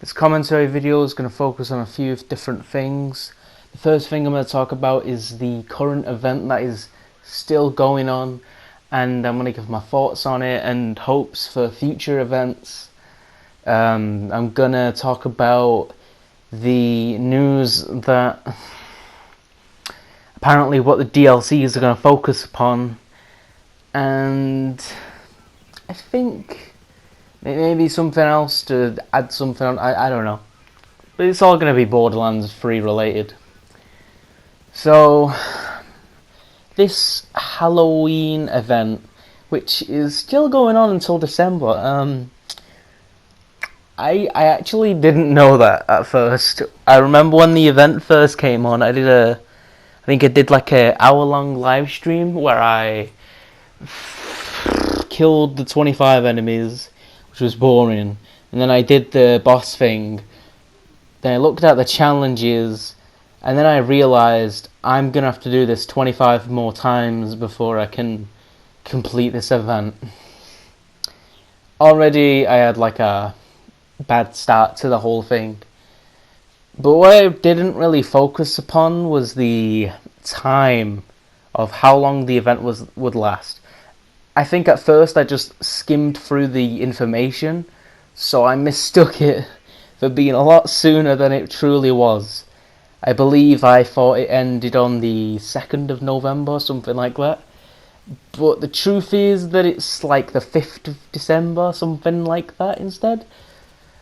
This commentary video is going to focus on a few different things. The first thing I'm going to talk about is the current event that is still going on, and I'm going to give my thoughts on it and hopes for future events. I'm going to talk about the news that apparently what the DLCs are going to focus upon, and I think maybe something else to add something on. I don't know. But it's all going to be Borderlands 3 related. So, this Halloween event, which is still going on until December, I actually didn't know that at first. I remember when the event first came on, I think I did like a hour-long live stream where I killed the 25 enemies, which was boring, and then I did the boss thing. Then I looked at the challenges, and then I realised I'm gonna have to do this 25 more times before I can complete this event. Already I had like a bad start to the whole thing. But what I didn't really focus upon was the time of how long the event would last. I think at first I just skimmed through the information, so I mistook it for being a lot sooner than it truly was. I believe I thought it ended on the 2nd of November, something like that. But the truth is that it's like the 5th of December, something like that instead.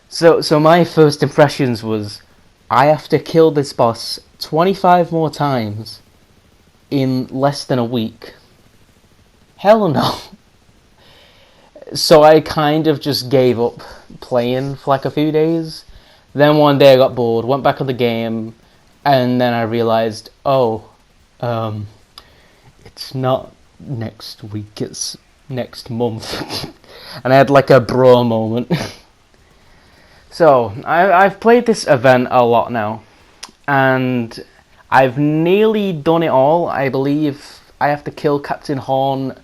So my first impressions was, I have to kill this boss 25 more times in less than a week. Hell no. So I kind of just gave up playing for like a few days. Then one day I got bored, went back on the game, and then I realised, it's not next week, it's next month. And I had like a bro moment. So, I've played this event a lot now, and I've nearly done it all. I believe I have to kill Captain Horn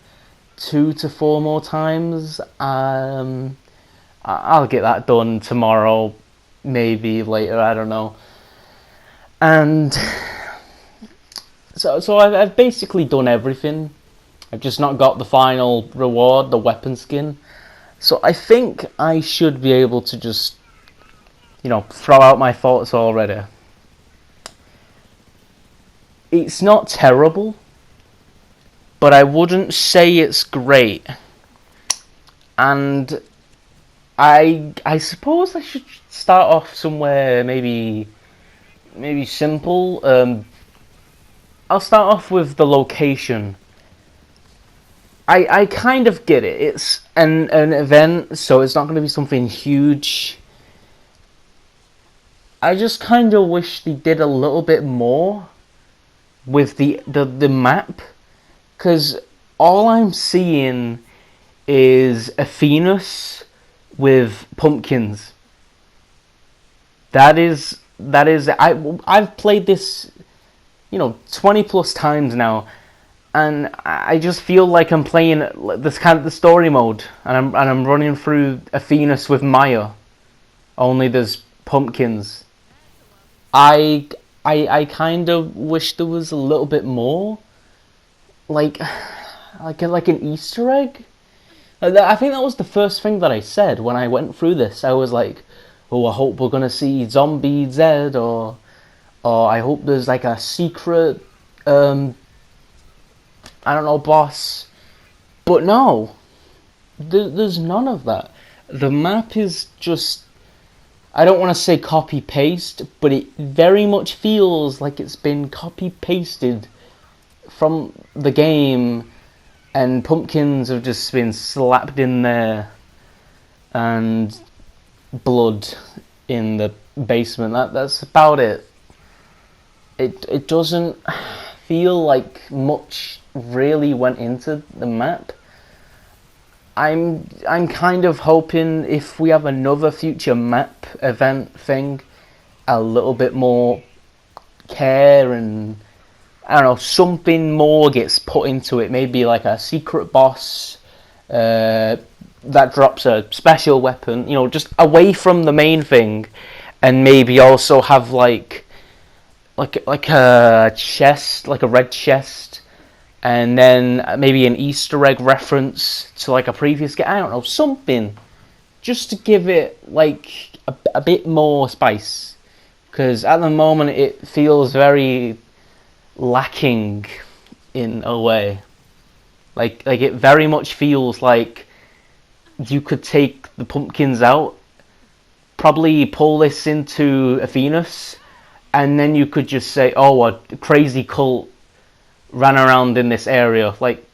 2 to 4 more times. I'll get that done tomorrow, maybe later, I don't know. And so I've basically done everything. I've just not got the final reward, the weapon skin. So I think I should be able to just, throw out my thoughts already. It's not terrible, but I wouldn't say it's great. And I suppose I should start off somewhere maybe simple. I'll start off with the location. I kind of get it. It's an event, so it's not going to be something huge. I just kind of wish they did a little bit more with the map, because all I'm seeing is a Venus with pumpkins. That is I've played this 20 plus times now, and I just feel like I'm playing this kind of the story mode, and I'm running through a Venus with Maya, only there's pumpkins. I kind of wish there was a little bit more, like an Easter egg. I think that was the first thing that I said when I went through this. I was like, "Oh, I hope we're gonna see Zombie Zed, or I hope there's like a secret, I don't know, boss." But no, there's none of that. The map is just, I don't want to say copy-paste, but it very much feels like it's been copy-pasted from the game, and pumpkins have just been slapped in there, and blood in the basement. That's about it. It doesn't feel like much really went into the map. I'm kind of hoping if we have another future map event thing, a little bit more care and, I don't know, something more gets put into it. Maybe like a secret boss, that drops a special weapon, just away from the main thing, and maybe also have like a chest, like a red chest, and then maybe an Easter egg reference to like a previous game. I don't know, something just to give it like a bit more spice, because at the moment it feels very lacking in a way. Like it very much feels like you could take the pumpkins out, probably pull this into Athena's, and then you could just say, oh, a crazy cult ran around in this area. Like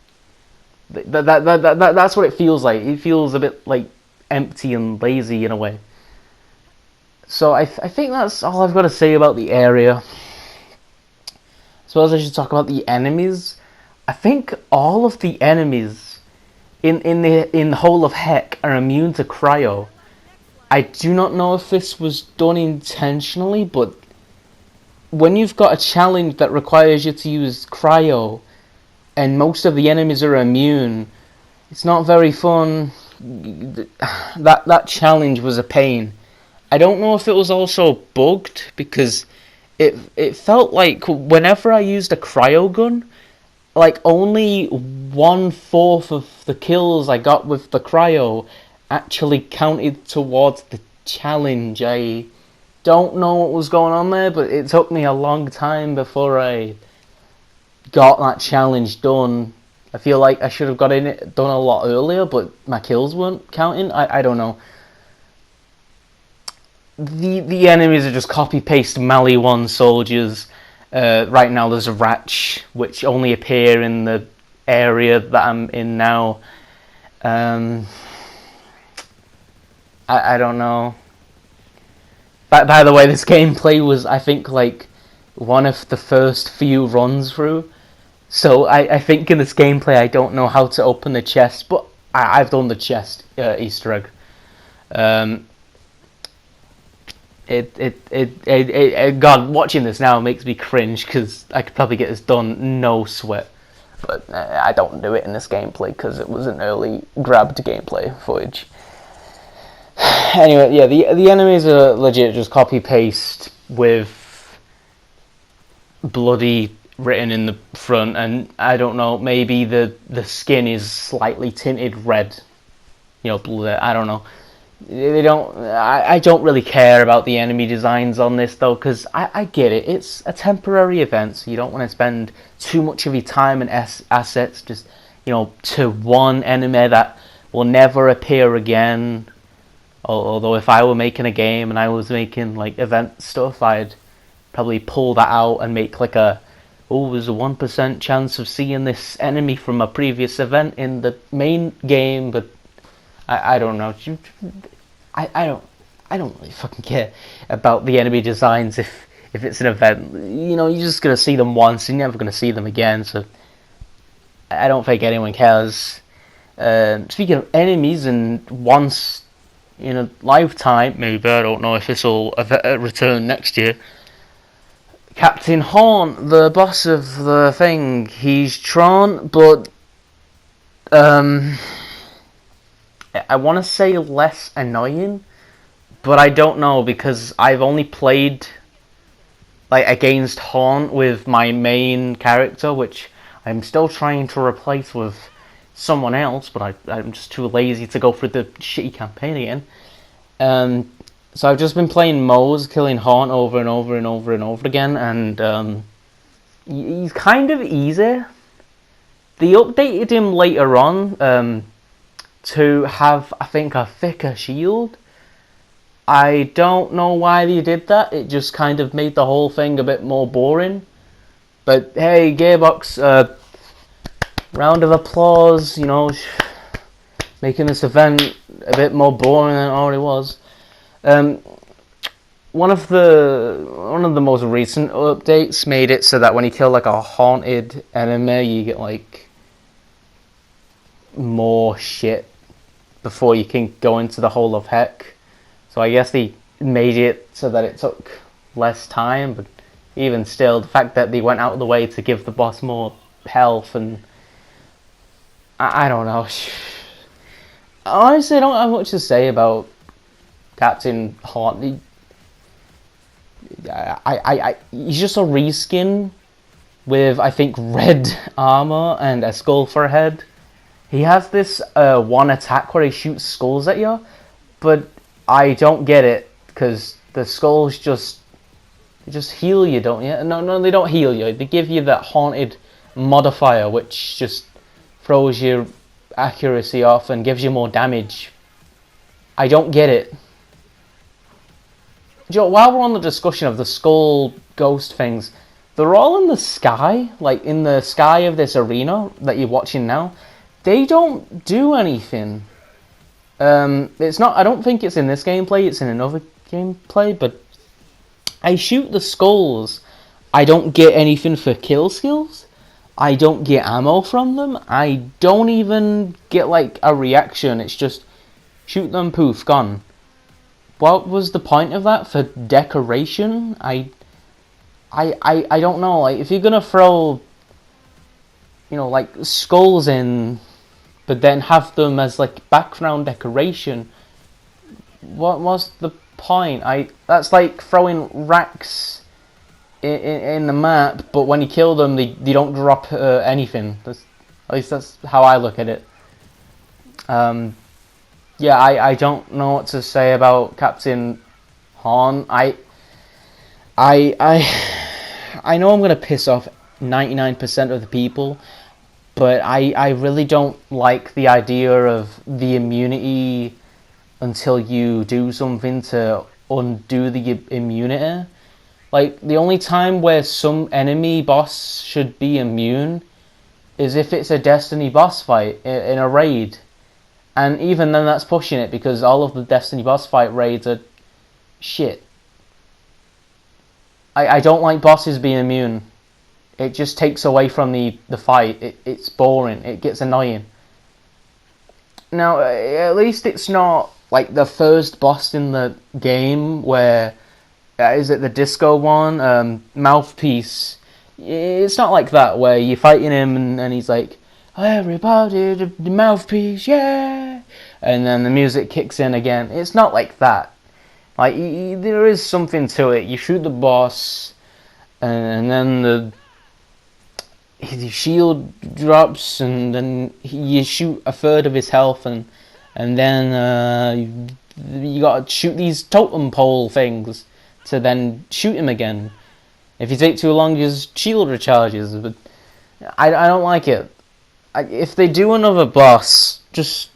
that's what it feels like. It feels a bit like empty and lazy in a way. So I think that's all I've got to say about the area. I suppose I should talk about the enemies. I think all of the enemies in the whole of Heck are immune to cryo. I do not know if this was done intentionally, but when you've got a challenge that requires you to use cryo, and most of the enemies are immune, it's not very fun. That challenge was a pain. I don't know if it was also bugged, because it felt like whenever I used a cryo gun, like only 1/4 of the kills I got with the cryo actually counted towards the challenge. I don't know what was going on there, but it took me a long time before I got that challenge done. I feel like I should have got it done a lot earlier, but my kills weren't counting. I don't know. The enemies are just copy paste Mali 1 soldiers. Right now there's a Ratch, which only appear in the area that I'm in now. I don't know. By the way, this gameplay was, I think, like one of the first few runs through. So I think in this gameplay I don't know how to open the chest, but I've done the chest Easter egg. God, watching this now makes me cringe, because I could probably get this done no sweat, but I don't do it in this gameplay because it was an early grabbed gameplay footage. Anyway, yeah, the enemies are legit just copy paste with bloody written in the front, and I don't know, maybe the skin is slightly tinted red, blood. I don't know. They don't. I don't really care about the enemy designs on this though, because I get it. It's a temporary event, so you don't want to spend too much of your time and assets just to one enemy that will never appear again. Although if I were making a game and I was making like event stuff, I'd probably pull that out and make like there's a 1% chance of seeing this enemy from a previous event in the main game, but I don't know. I don't really fucking care about the enemy designs if it's an event. You're just gonna see them once, and you're never gonna see them again. So I don't think anyone cares. Speaking of enemies, and once in a lifetime, maybe, I don't know if this will return next year. Captain Horn, the boss of the thing, he's Tron, but I want to say less annoying, but I don't know, because I've only played like against Horn with my main character, which I'm still trying to replace with someone else, but I'm just too lazy to go through the shitty campaign again. So I've just been playing Moze, killing Horn over and over and over and over again, and he's kind of easy. They updated him later on to have, I think, a thicker shield. I don't know why they did that. It just kind of made the whole thing a bit more boring. But hey, Gearbox, round of applause, making this event a bit more boring than it already was. One of the most recent updates made it so that when you kill like a haunted enemy, you get like more shit before you can go into the Hole of Heck. So I guess they made it so that it took less time, but even still, the fact that they went out of the way to give the boss more health, and I don't know. Honestly, I don't have much to say about Captain Haunt. He's just a reskin with, I think, red armor and a skull for a head. He has this one attack where he shoots skulls at you, but I don't get it because the skulls just heal you, don't you? No, they don't heal you. They give you that haunted modifier, which just throws your accuracy off and gives you more damage. I don't get it. Joe, while we're on the discussion of the skull ghost things, they're all in the sky, like in the sky of this arena that you're watching now. They don't do anything. It's not. I don't think it's in this gameplay. It's in another gameplay. But I shoot the skulls. I don't get anything for kill skills. I don't get ammo from them. I don't even get like a reaction. It's just shoot them, poof, gone. What was the point of that? For decoration? I don't know. Like, if you're gonna throw, like skulls in, but then have them as like background decoration, what was the point? That's like throwing racks in the map, but when you kill them, they don't drop anything. At least that's how I look at it. Yeah, I don't know what to say about Captain Horn. I know I'm gonna piss off 99% of the people, but I really don't like the idea of the immunity until you do something to undo the immunity. Like, the only time where some enemy boss should be immune is if it's a Destiny boss fight in a raid. And even then, that's pushing it, because all of the Destiny boss fight raids are shit. I don't like bosses being immune. It just takes away from the fight. It's boring. It gets annoying. Now, at least it's not like the first boss in the game where... is it the disco one? Mouthpiece. It's not like that, where you're fighting him and he's like... Everybody, the mouthpiece, yeah! And then the music kicks in again. It's not like that. Like, there is something to it. You shoot the boss, and then the shield drops, and then you shoot a third of his health, and then you gotta shoot these totem pole things to then shoot him again. If you take too long, his shield recharges. But I don't like it. If they do another boss, just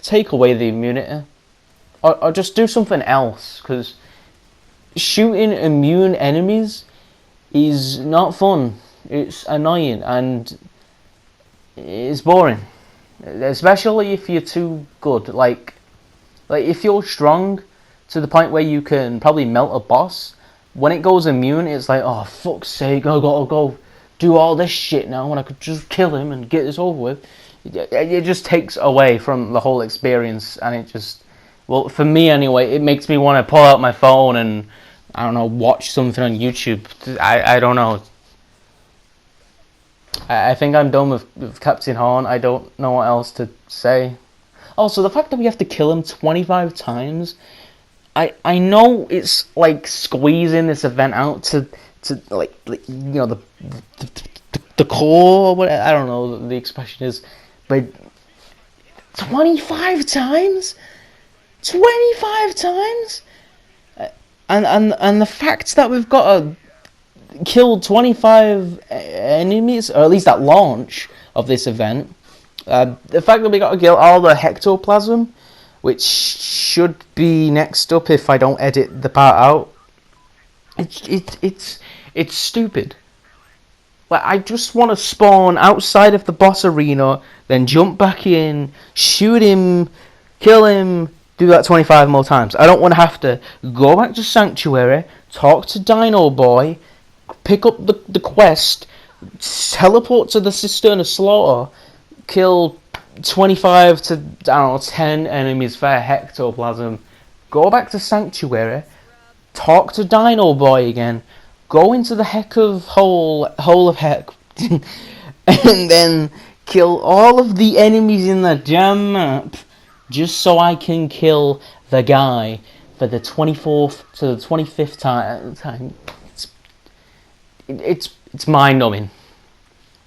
take away the immunity. Or just do something else, because shooting immune enemies is not fun. It's annoying, and it's boring. Especially if you're too good. Like if you're strong to the point where you can probably melt a boss, when it goes immune, it's like, oh, fuck's sake, I gotta go do all this shit now when I could just kill him and get this over with. It just takes away from the whole experience, and it just, well, for me anyway, it makes me want to pull out my phone and, I don't know, watch something on YouTube. I don't know. I think I'm done with Captain Horn. I don't know what else to say. Also, the fact that we have to kill him 25 times, I know it's like squeezing this event out to like the core, or what, I don't know what the expression is, but 25 times? 25 times? And the fact that we've got to kill 25 enemies, or at least at launch of this event, the fact that we got to kill all the hectoplasm, which should be next up if I don't edit the part out, it's stupid. Like, I just want to spawn outside of the boss arena, then jump back in, shoot him, kill him, do that 25 more times. I don't want to have to go back to Sanctuary, talk to Dino Boy, pick up the quest, teleport to the Cistern of Slaughter, kill 25 to, I don't know, 10 enemies for hectoplasm, go back to Sanctuary, talk to Dino Boy again, go into the hole of heck, and then kill all of the enemies in the damn map, just so I can kill the guy for the 24th to the 25th time. It's mind-numbing.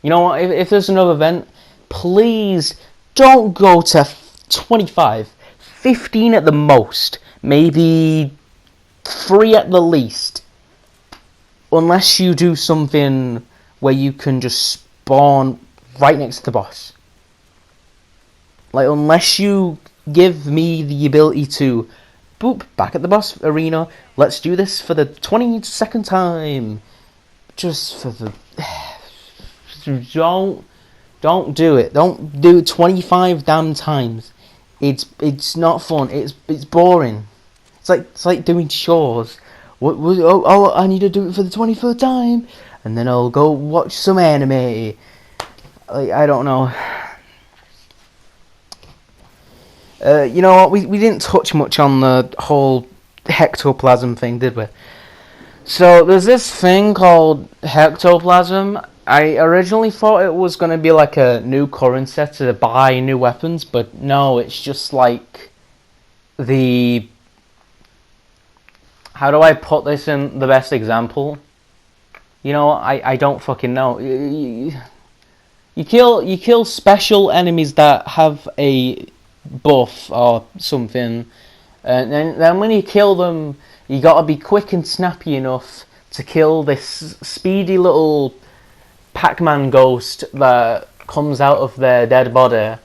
You know what? If there's another event, please don't go to 25, 15 at the most, maybe 3 at the least. Unless you do something where you can just spawn right next to the boss. Like, unless you give me the ability to, boop, back at the boss arena, let's do this for the 22nd time. Just for the... Don't do it. Don't do it 25 damn times. It's not fun. It's boring. It's like doing chores. I need to do it for the 23rd time, and then I'll go watch some anime. Like, I don't know. You know what? We didn't touch much on the whole hectoplasm thing, did we? So there's this thing called hectoplasm. I originally thought it was going to be like a new currency to buy new weapons, but no, it's just like the... How do I put this in the best example? You know, I don't fucking know. You kill special enemies that have a buff or something, and then when you kill them, you gotta be quick and snappy enough to kill this speedy little Pac-Man ghost that comes out of their dead body.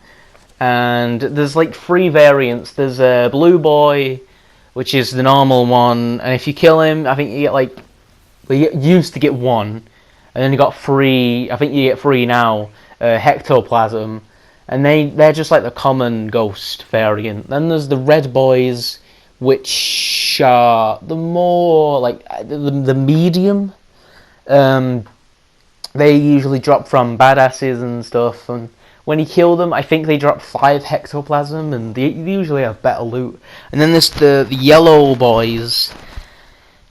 And there's like 3 variants. There's a blue boy, which is the normal one, and if you kill him, I think you get like... Well, you used to get 1, and then you got 3, I think you get 3 now, hectoplasm, and they're just like the common ghost variant. Then there's the red boys, which are the more, like, the medium. They usually drop from badasses and stuff, and when you kill them, I think they drop 5 hectoplasm, and they usually have better loot. And then there's the yellow boys,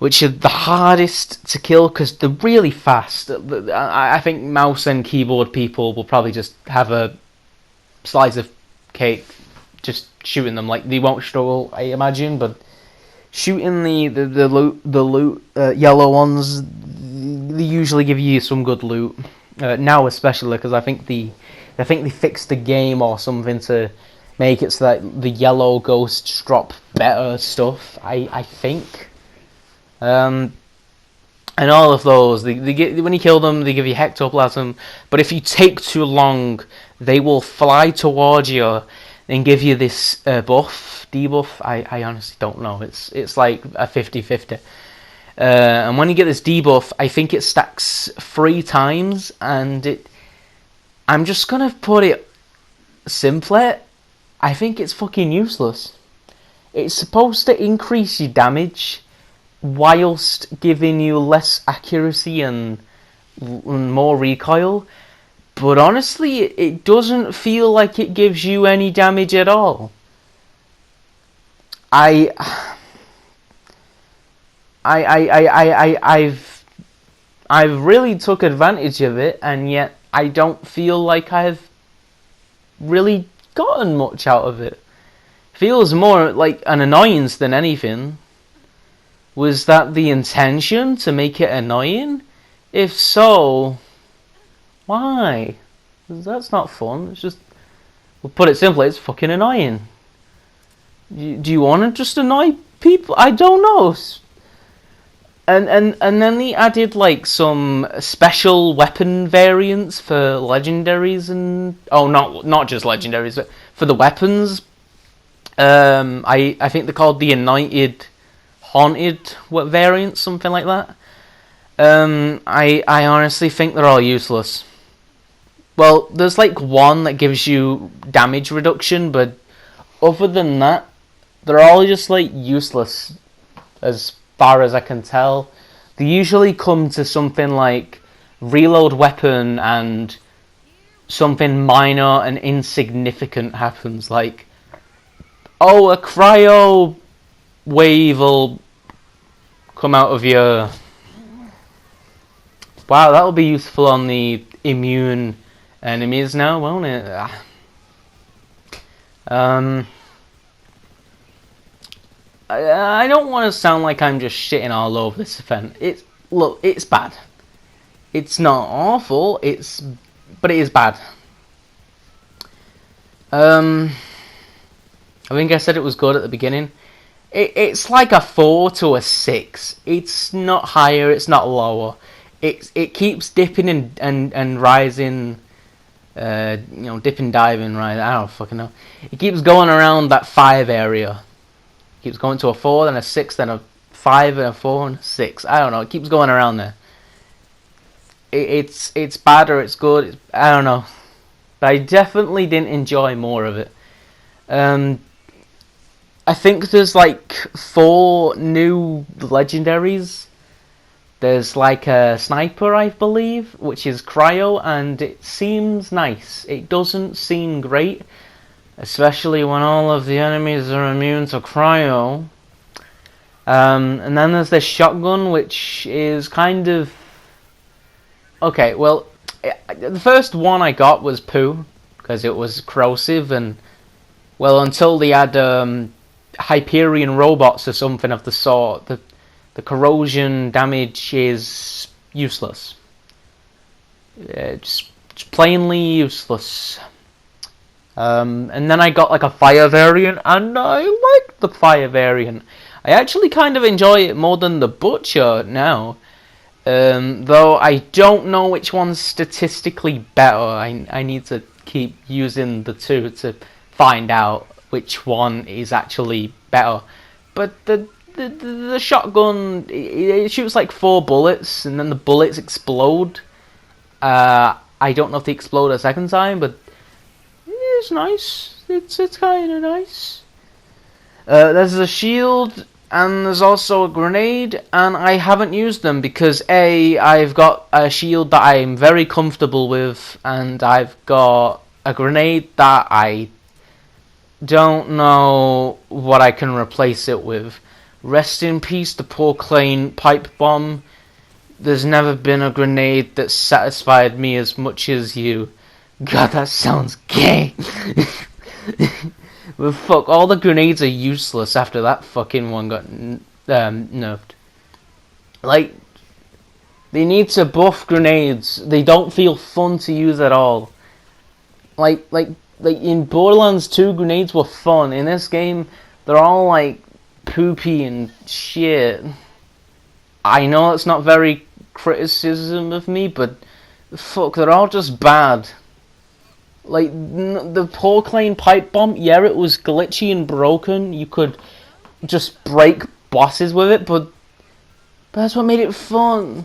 which are the hardest to kill because they're really fast. I think mouse and keyboard people will probably just have a slice of cake just shooting them. Like, they won't struggle, I imagine, but shooting the loot yellow ones, they usually give you some good loot. Now especially, because I think they fixed the game or something to make it so that the yellow ghosts drop better stuff, I think. And all of those, they get, when you kill them, they give you hectoplasm, but if you take too long, they will fly towards you and give you this debuff. I honestly don't know. It's like a 50-50. And when you get this debuff, I think it stacks 3 times, and I'm just gonna put it simply, I think it's fucking useless. It's supposed to increase your damage whilst giving you less accuracy and more recoil, but honestly, it doesn't feel like it gives you any damage at all. I've really took advantage of it, and yet I don't feel like I've really gotten much out of it. Feels more like an annoyance than anything. Was that the intention, to make it annoying? If so, why? 'Cause that's not fun. It's just, we'll put it simply, it's fucking annoying. Do you want to just annoy people? I don't know. And then they added like some special weapon variants for legendaries and not just legendaries, but for the weapons. I think they're called the United Haunted variants, something like that. I honestly think they're all useless. Well, there's like one that gives you damage reduction, but other than that, they're all just like useless as far as I can tell. They usually come to something like reload weapon and something minor and insignificant happens, like, oh, a cryo wave will come out of your... Wow, that'll be useful on the immune enemies now, won't it? I don't want to sound like I'm just shitting all over this event. It's bad. It's not awful. But it is bad. I think I said it was good at the beginning. It's like a 4 to a 6. It's not higher. It's not lower. It keeps dipping and rising. Dipping, diving, right? I don't fucking know. It keeps going around that 5 area. It keeps going to a 4, then a 6, then a 5, and a 4, and a 6. I don't know. It keeps going around there. It's bad or it's good. I don't know. But I definitely didn't enjoy more of it. I think there's like 4 new legendaries. There's like a sniper, I believe, which is cryo, and it seems nice. It doesn't seem great, especially when all of the enemies are immune to cryo. And then there's this shotgun, which is kind of... Okay, well, the first one I got was poo, because it was corrosive, and, well, until they had Hyperion robots or something of the sort, the corrosion damage is useless. Just plainly useless. And then I got like a fire variant, and I like the fire variant. I actually kind of enjoy it more than the butcher now. Though I don't know which one's statistically better. I need to keep using the two to find out which one is actually better. But the shotgun, it shoots like 4 bullets, and then the bullets explode. I don't know if they explode a second time, but it's nice. It's kind of nice. There's a shield, and there's also a grenade, and I haven't used them because I've got a shield that I'm very comfortable with, and I've got a grenade that I don't know what I can replace it with. Rest in peace, the poor Klein pipe bomb. There's never been a grenade that satisfied me as much as you. God, that sounds gay. But fuck, all the grenades are useless after that fucking one got nerfed. Like, they need to buff grenades. They don't feel fun to use at all. Like in Borderlands 2, grenades were fun. In this game, they're all like poopy and shit. I know it's not very criticism of me, but fuck, they're all just bad. Like, the poor Klein pipe bomb, yeah, it was glitchy and broken. You could just break bosses with it, but that's what made it fun.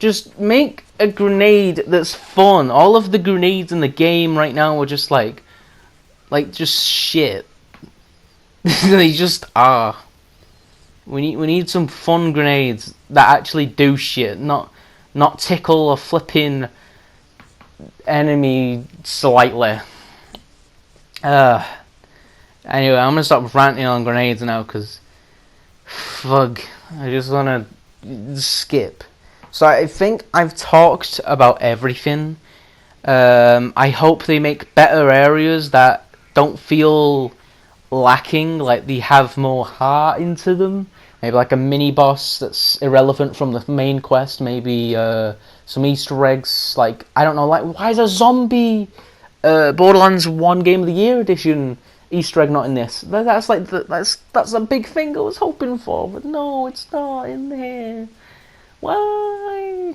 Just make a grenade that's fun. All of the grenades in the game right now are just like just shit. They just are. We need some fun grenades that actually do shit, not tickle a flipping enemy slightly. Anyway, I'm gonna stop ranting on grenades now, because fuck, I just wanna skip. So I think I've talked about everything. I hope they make better areas that don't feel lacking, like they have more heart into them. Maybe like a mini boss that's irrelevant from the main quest. Maybe some Easter eggs. Like, I don't know. Like, why is a zombie Borderlands 1 Game of the Year edition Easter egg not in this? That's like that's a big thing I was hoping for, but no, it's not in there. Why?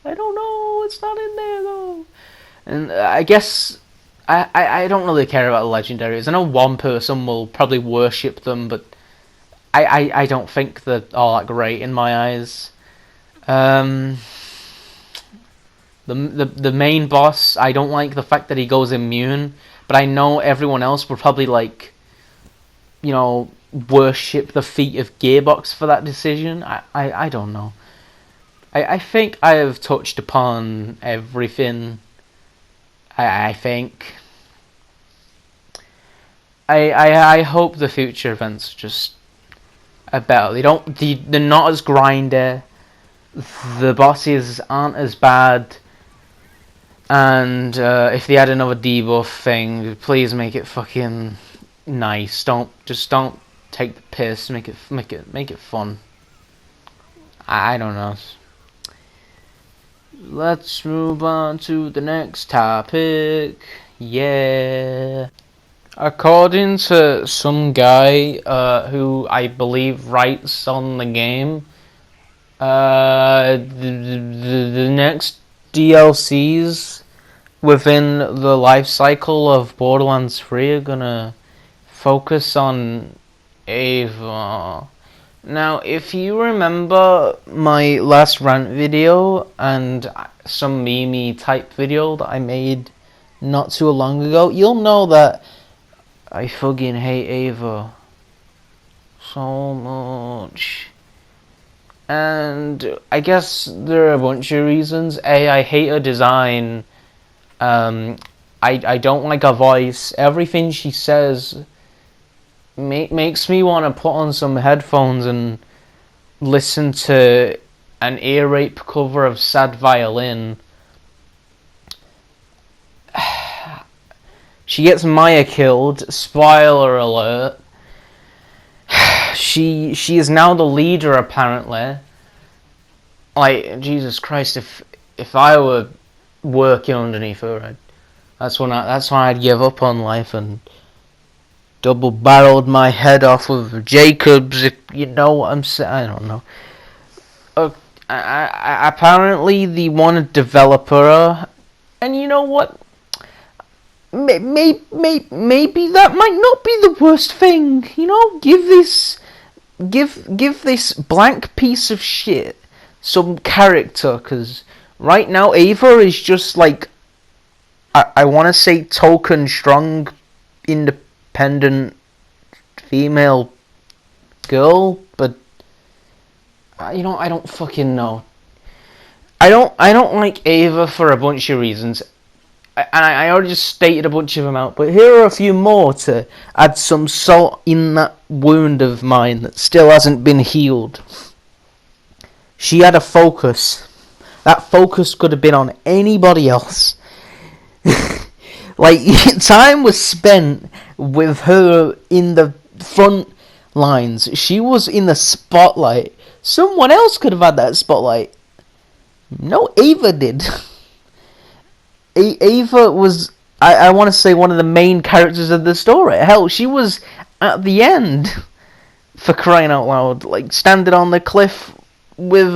I don't know. It's not in there though. And I guess I don't really care about the legendaries. I know one person will probably worship them, but I don't think they're all that great in my eyes. The main boss, I don't like the fact that he goes immune, but I know everyone else will probably like, worship the feet of Gearbox for that decision. I don't know. I think I have touched upon everything. I think. I hope the future events just are better. They're not as grindy. The bosses aren't as bad. And if they add another debuff thing, please make it fucking nice. Don't take the piss, make it fun. I don't know. Let's move on to the next topic. Yeah. According to some guy who I believe writes on the game, the next DLCs within the life cycle of Borderlands 3 are gonna focus on Ava. Now, if you remember my last rant video and some meme type video that I made not too long ago, you'll know that I fucking hate Ava so much. And I guess there are a bunch of reasons. I hate her design. I don't like her voice. Everything she says makes me want to put on some headphones and listen to an ear rape cover of Sad Violin. She gets Maya killed. Spoiler alert. She is now the leader, apparently. Like, Jesus Christ, if I were working underneath her, that's when I'd give up on life and double-barreled my head off with Jacobs, if you know what I'm saying. I don't know. Apparently, they want to develop her, and you know what? Maybe that might not be the worst thing. You know, give this blank piece of shit some character, because right now Ava is just like, I want to say token strong, independent female girl, but I don't fucking know. I don't like Ava for a bunch of reasons. I already just stated a bunch of them out, but here are a few more to add some salt in that wound of mine that still hasn't been healed. She had a focus. That focus could have been on anybody else. Like, time was spent with her in the front lines. She was in the spotlight. Someone else could have had that spotlight. No, Ava did. Ava was, I want to say, one of the main characters of the story. Hell, she was at the end, for crying out loud, like standing on the cliff with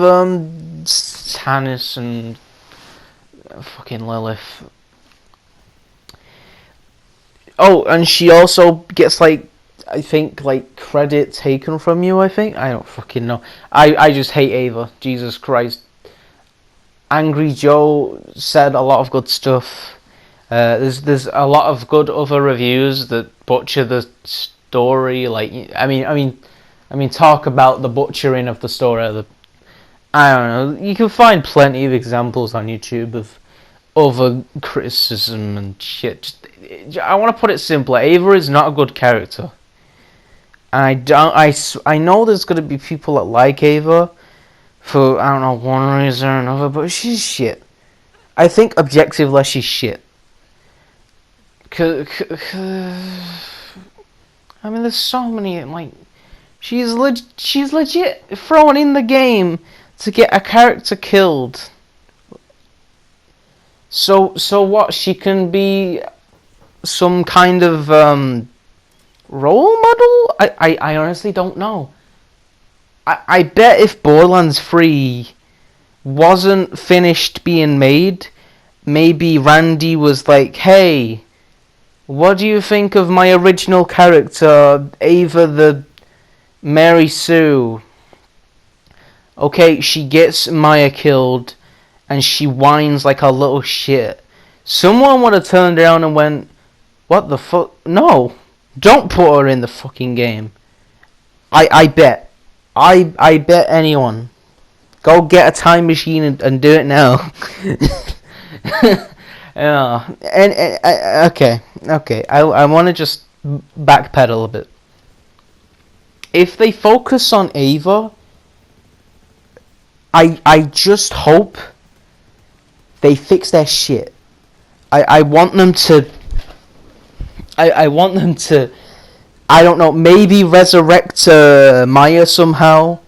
Tannis and fucking Lilith. Oh, and she also gets, like, I think, like, credit taken from you, I think? I don't fucking know. I just hate Ava. Jesus Christ. Angry Joe said a lot of good stuff. There's a lot of good other reviews that butcher the story. Like, I mean, talk about the butchering of the story. I don't know. You can find plenty of examples on YouTube of over criticism and shit. I want to put it simply. Ava is not a good character. And I know there's going to be people that like Ava for, I don't know, one reason or another, but she's shit. I think objectively she's shit. I mean, there's so many, like, she's legit thrown in the game to get a character killed. So what? She can be some kind of role model? I honestly don't know. I bet if Borderlands 3 wasn't finished being made, maybe Randy was like, hey, what do you think of my original character, Ava the Mary Sue? Okay, she gets Maya killed, and she whines like a little shit. Someone would have turned around and went, what the fuck? No, don't put her in the fucking game. I bet. I bet anyone. Go get a time machine and do it now. Yeah. Okay. I want to just backpedal a bit. If they focus on Ava, I just hope they fix their shit. I want them to I don't know. Maybe resurrect Maya somehow.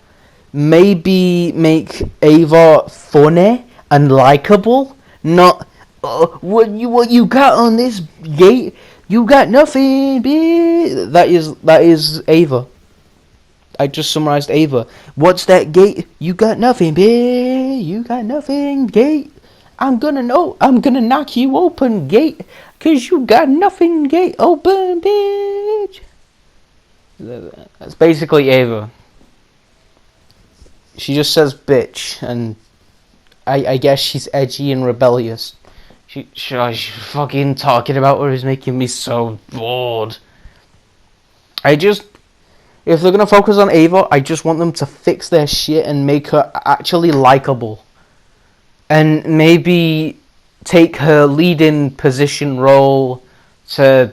Maybe make Ava funny and likable. Not what you got on this gate? You got nothing, bitch. That is Ava. I just summarized Ava. What's that gate? You got nothing, bitch. You got nothing, gate. I'm gonna knock you open, gate. 'Cause you got nothing, gate. Open, bitch. That's basically Ava. She just says bitch, and I guess she's edgy and rebellious. She fucking talking about her is making me so bored. If they're gonna focus on Ava, I just want them to fix their shit and make her actually likable. And maybe take her leading position role to,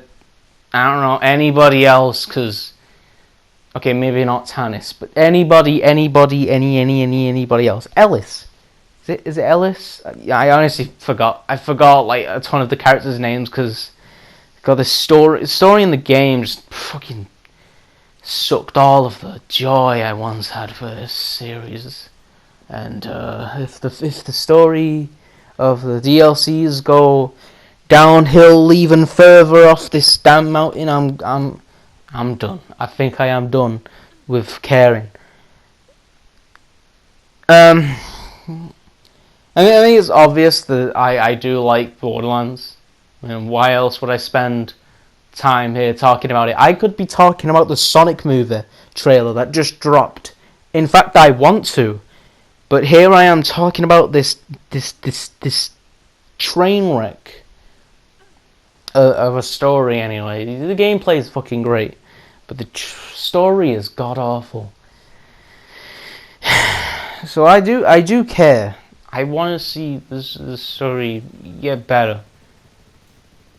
I don't know, anybody else, because, okay, maybe not Tannis, but anybody else. Ellis. Is it Ellis? I honestly forgot. I forgot like a ton of the characters' names because the story in the game just fucking sucked all of the joy I once had for this series. And if the story of the DLCs go downhill even further off this damn mountain, I'm done. I think I am done with caring. I think it's obvious that I do like Borderlands. I mean, why else would I spend time here talking about it? I could be talking about the Sonic movie trailer that just dropped. In fact, I want to, but here I am talking about this train wreck of a story. Anyway, the gameplay is fucking great, but the story is god awful. So I do care. I want to see this story get better.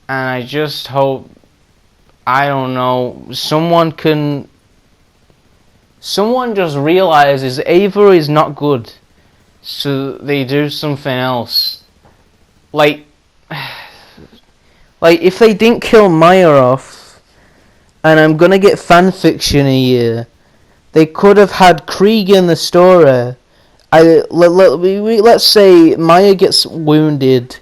And I just hope, I don't know, someone just realizes Ava is not good, so they do something else. Like if they didn't kill Maya off, and I'm gonna get fanfiction here, they could have had Krieg in the story. Let's say Maya gets wounded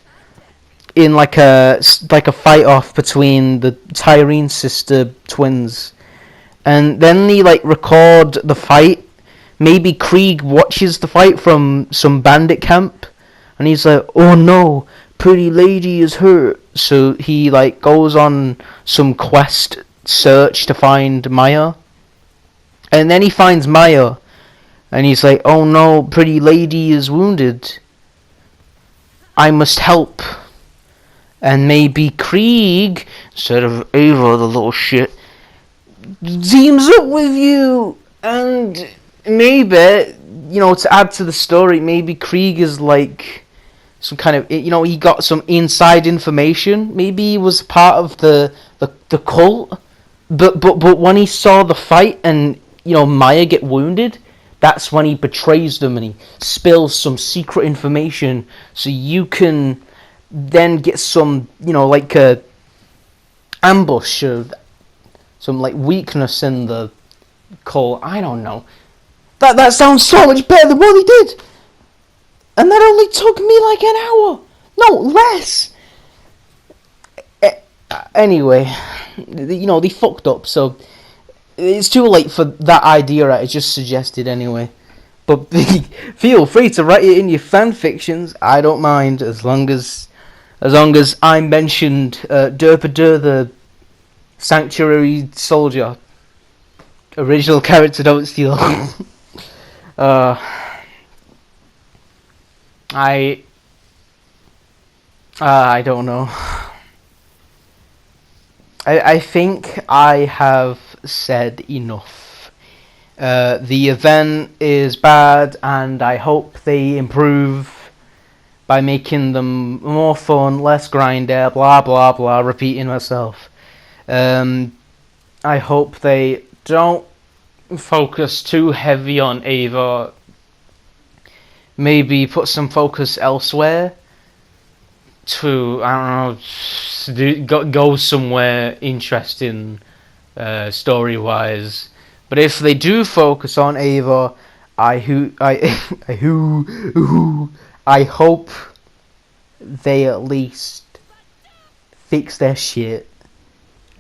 in like a fight off between the Tyrene sister twins, and then they like record the fight. Maybe Krieg watches the fight from some bandit camp, and he's like, "Oh no, pretty lady is hurt." So he like goes on some quest search to find Maya, and then he finds Maya. And he's like, "Oh no, pretty lady is wounded. I must help." And maybe Krieg, instead of Ava, the little shit, teams up with you. And maybe, to add to the story, maybe Krieg is like some kind of, he got some inside information. Maybe he was part of the cult. But when he saw the fight and, Maya get wounded, that's when he betrays them and he spills some secret information so you can then get some, like a ambush or some like weakness in the cult. I don't know. That sounds so much better than what he did. And that only took me like an hour. No, less. Anyway, they fucked up, so it's too late for that idea I just suggested anyway. But feel free to write it in your fan fictions. I don't mind as long as I mentioned Derpadur the Sanctuary Soldier. Original character, don't steal. I don't know. I think I have said enough. The event is bad, and I hope they improve by making them more fun, less grinder, blah blah blah, repeating myself. I hope they don't focus too heavy on Ava. Maybe put some focus elsewhere to, I don't know, go somewhere interesting story-wise. But if they do focus on Ava, I hope they at least fix their shit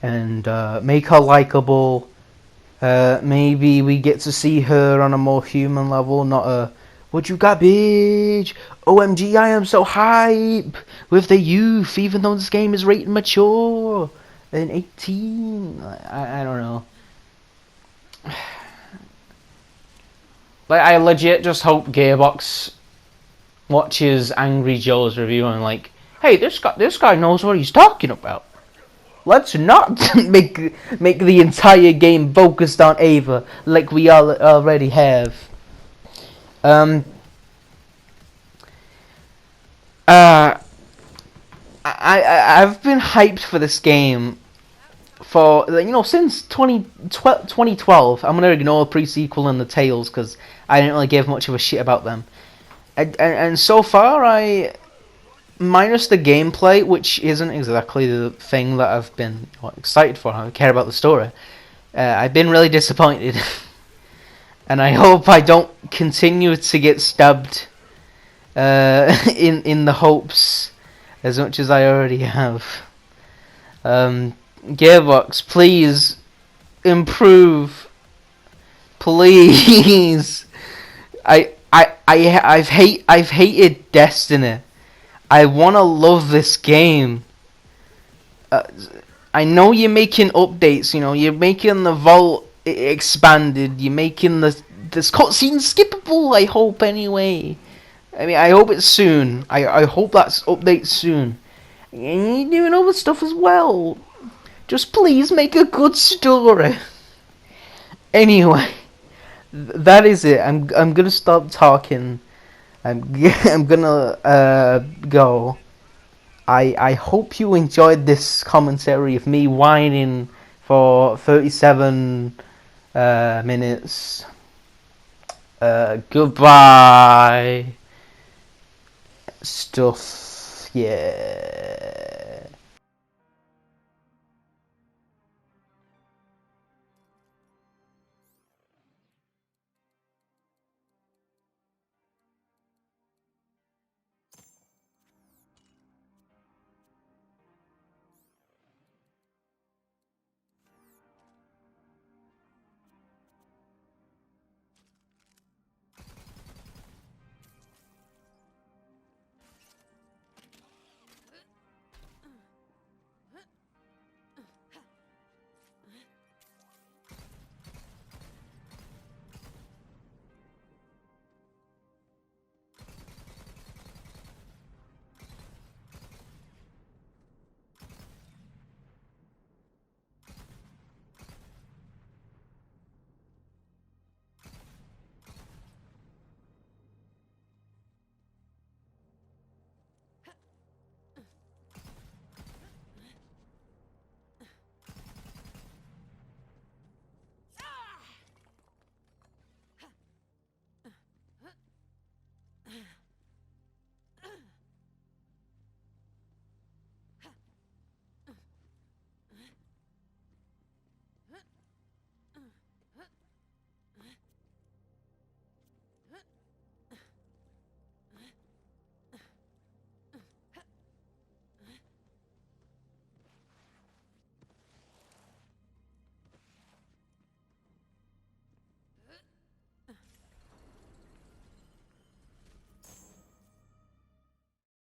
and make her likable. Maybe we get to see her on a more human level, not a "what you got, bitch? OMG, I am so hype" with the youth, even though this game is rated mature and 18. I don't know. Like, I legit just hope Gearbox watches Angry Joe's review and like, hey, this guy knows what he's talking about. Let's not make the entire game focused on Ava like we already have. I've been hyped for this game for, since 2012. I'm gonna ignore pre-sequel and the Tales because I didn't really give much of a shit about them. And so far, minus the gameplay, which isn't exactly the thing that I've been excited for. I care about the story. I've been really disappointed, and I hope I don't continue to get stabbed in the hopes as much as I already have. Gearbox, please improve, please. I've hated Destiny. I wanna love this game. I know you're making updates. You're making the vault expanded. You're making this cutscene skippable. I hope anyway. I mean, I hope it's soon. I hope that's update soon. And you're doing other stuff as well. Just please make a good story. Anyway, that is it. I'm gonna stop talking. I'm gonna go. I hope you enjoyed this commentary of me whining for 37 minutes. Goodbye. Stuff. Yeah.